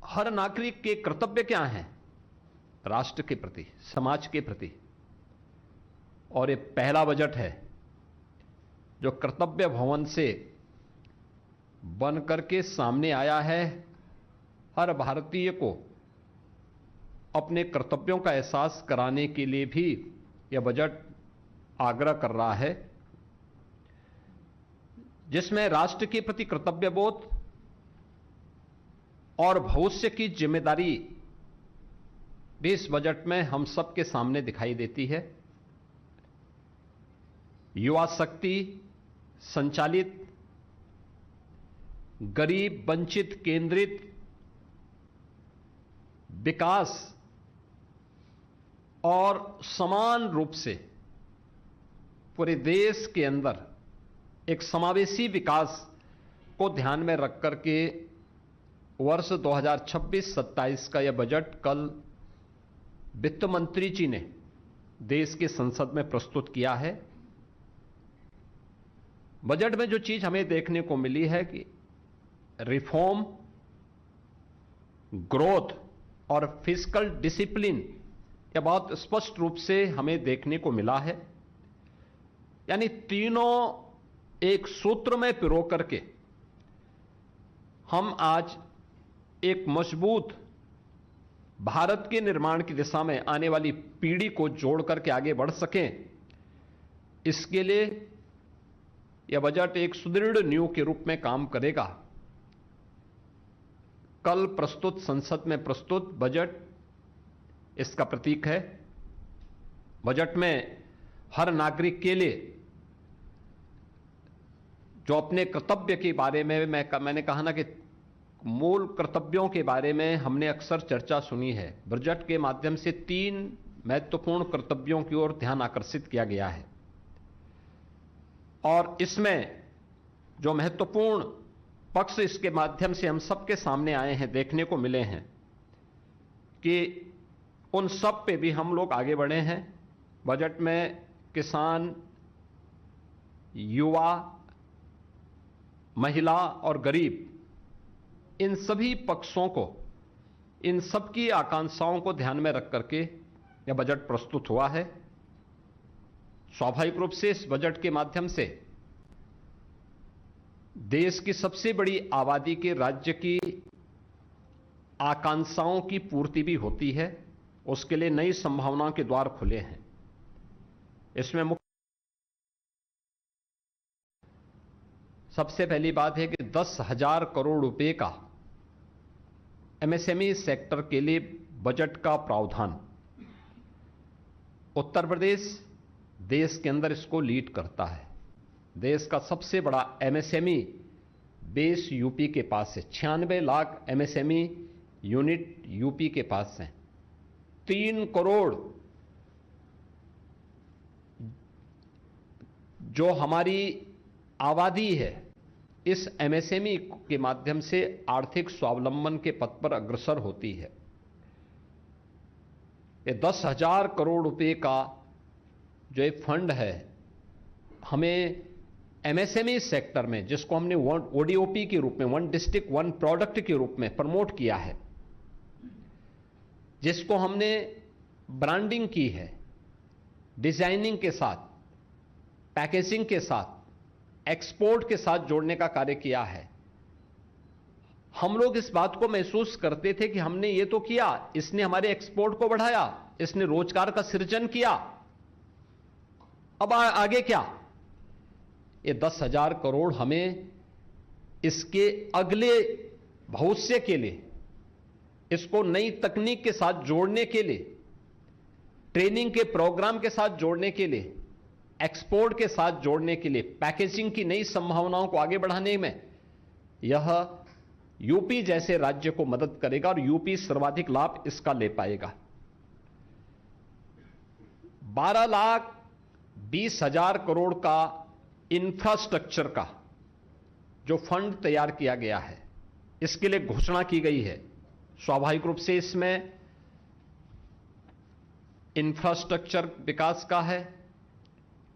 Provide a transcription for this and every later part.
हर नागरिक के कर्तव्य क्या हैं राष्ट्र के प्रति, समाज के प्रति। और ये पहला बजट है जो कर्तव्य भवन से बन करके सामने आया है। हर भारतीय को अपने कर्तव्यों का एहसास कराने के लिए भी यह बजट आग्रह कर रहा है, जिसमें राष्ट्र के प्रति कर्तव्यबोध और भविष्य की जिम्मेदारी भी इस बजट में हम सबके सामने दिखाई देती है। युवा शक्ति संचालित, गरीब वंचित केंद्रित विकास और समान रूप से पूरे देश के अंदर एक समावेशी विकास को ध्यान में रख करके वर्ष 2026-27 का यह बजट कल वित्त मंत्री जी ने देश की संसद में प्रस्तुत किया है। बजट में जो चीज हमें देखने को मिली है कि रिफॉर्म, ग्रोथ और फिस्कल डिसिप्लिन, यह बहुत स्पष्ट रूप से हमें देखने को मिला है। यानी तीनों एक सूत्र में पिरो करके हम आज एक मजबूत भारत के निर्माण की दिशा में आने वाली पीढ़ी को जोड़ करके आगे बढ़ सकें, इसके लिए यह बजट एक सुदृढ़ नींव के रूप में काम करेगा। कल प्रस्तुत संसद में प्रस्तुत बजट इसका प्रतीक है। बजट में हर नागरिक के लिए जो अपने कर्तव्य के बारे में मैंने कहा ना कि मूल कर्तव्यों के बारे में हमने अक्सर चर्चा सुनी है। बजट के माध्यम से 3 महत्वपूर्ण कर्तव्यों की ओर ध्यान आकर्षित किया गया है और इसमें जो महत्वपूर्ण पक्ष इसके माध्यम से हम सबके सामने आए हैं, देखने को मिले हैं कि उन सब पे भी हम लोग आगे बढ़े हैं। बजट में किसान, युवा, महिला और गरीब, इन सभी पक्षों को, इन सबकी आकांक्षाओं को ध्यान में रख करके यह बजट प्रस्तुत हुआ है। स्वाभाविक रूप से इस बजट के माध्यम से देश की सबसे बड़ी आबादी के राज्य की आकांक्षाओं की पूर्ति भी होती है। उसके लिए नई संभावनाओं के द्वार खुले हैं। इसमें मुख्य सबसे पहली बात है कि 10,000 करोड़ रुपए का एमएसएमई सेक्टर के लिए बजट का प्रावधान। उत्तर प्रदेश देश के अंदर इसको लीड करता है। देश का सबसे बड़ा एमएसएमई बेस यूपी के पास है। 96 लाख एमएसएमई यूनिट यूपी के पास हैं। 3 करोड़ जो हमारी आबादी है, इस एमएसएमई के माध्यम से आर्थिक स्वावलंबन के पथ पर अग्रसर होती है। ये 10,000 करोड़ रुपए का जो एक फंड है, हमें एमएसएमई सेक्टर में, जिसको हमने ओडीओपी के रूप में, वन डिस्ट्रिक्ट वन प्रोडक्ट के रूप में प्रमोट किया है, जिसको हमने ब्रांडिंग की है, डिजाइनिंग के साथ, पैकेजिंग के साथ, एक्सपोर्ट के साथ जोड़ने का कार्य किया है। हम लोग इस बात को महसूस करते थे कि हमने ये तो किया, इसने हमारे एक्सपोर्ट को बढ़ाया, इसने रोजगार का सृजन किया, अब आगे क्या? ये 10,000 करोड़ हमें इसके अगले भविष्य के लिए, इसको नई तकनीक के साथ जोड़ने के लिए, ट्रेनिंग के प्रोग्राम के साथ जोड़ने के लिए, एक्सपोर्ट के साथ जोड़ने के लिए, पैकेजिंग की नई संभावनाओं को आगे बढ़ाने में यह यूपी जैसे राज्य को मदद करेगा और यूपी सर्वाधिक लाभ इसका ले पाएगा। 12,20,000 करोड़ का इंफ्रास्ट्रक्चर का जो फंड तैयार किया गया है, इसके लिए घोषणा की गई है। स्वाभाविक रूप से इसमें इंफ्रास्ट्रक्चर विकास का है,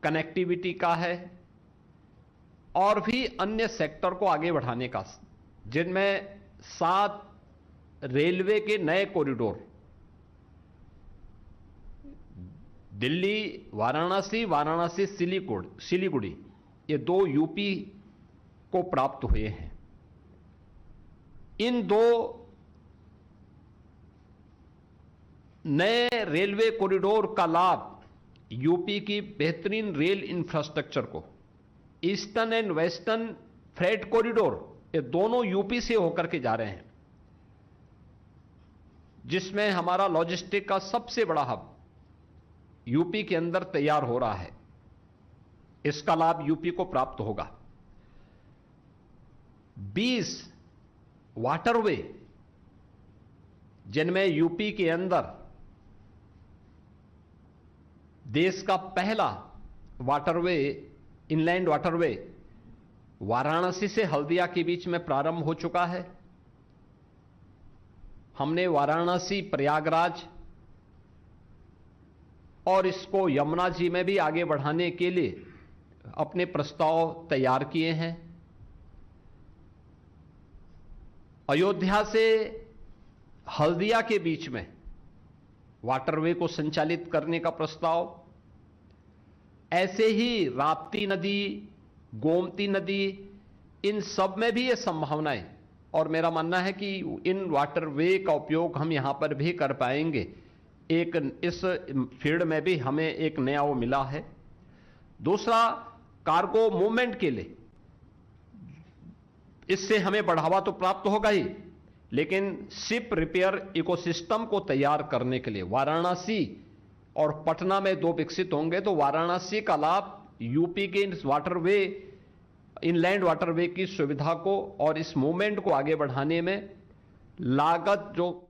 कनेक्टिविटी का है और भी अन्य सेक्टर को आगे बढ़ाने का, जिनमें 7 रेलवे के नए कॉरिडोर दिल्ली वाराणसी, वाराणसी सिलीगुड़ी, ये 2 यूपी को प्राप्त हुए हैं। इन 2 नए रेलवे कॉरिडोर का लाभ यूपी की बेहतरीन रेल इंफ्रास्ट्रक्चर को, eastern and western freight corridor, ये दोनों यूपी से होकर के जा रहे हैं, जिसमें हमारा लॉजिस्टिक का सबसे बड़ा हब यूपी के अंदर तैयार हो रहा है। इसका लाभ यूपी को प्राप्त होगा। 20 वाटरवे, जिनमें यूपी के अंदर देश का पहला वाटरवे, इनलैंड वाटरवे वाराणसी से हल्दिया के बीच में प्रारंभ हो चुका है। हमने वाराणसी, प्रयागराज और इसको यमुना जी में भी आगे बढ़ाने के लिए अपने प्रस्ताव तैयार किए हैं। अयोध्या से हल्दिया के बीच में वाटरवे को संचालित करने का प्रस्ताव, ऐसे ही राप्ती नदी, गोमती नदी, इन सब में भी ये संभावनाएं, और मेरा मानना है कि इन वाटरवे का उपयोग हम यहां पर भी कर पाएंगे। एक इस फील्ड में भी हमें एक नया वो मिला है। दूसरा, कार्गो मूवमेंट के लिए इससे हमें बढ़ावा तो प्राप्त होगा ही, लेकिन शिप रिपेयर इकोसिस्टम को तैयार करने के लिए वाराणसी और पटना में 2 विकसित होंगे, तो वाराणसी का लाभ यूपी के इस वाटरवे, इनलैंड वाटरवे की सुविधा को और इस मूवमेंट को आगे बढ़ाने में लागत जो